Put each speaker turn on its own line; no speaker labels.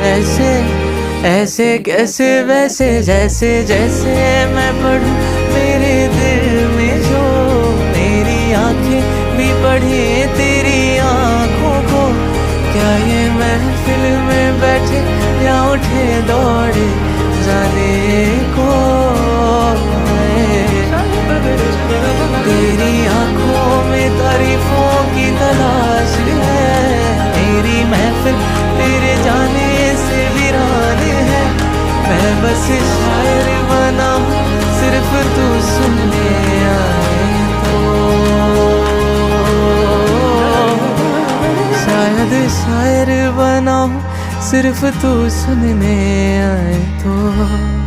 ऐसे ऐसे कैसे वैसे जैसे जैसे मैं पढ़ूं मेरे दिल में जो मेरी आंखें भी पढ़े तेरी आंखों को। क्या ये महफिल में बैठे या उठे दौड़े जाने को तेरी आंखों में तारीफों की तलाश है। मेरी महफिल तेरे जाने से वीरान है। मैं बस शायर बना हूँ सिर्फ तू सुनने आए तो। शायद शायर बना हूँ सिर्फ तू सुनने आए तो।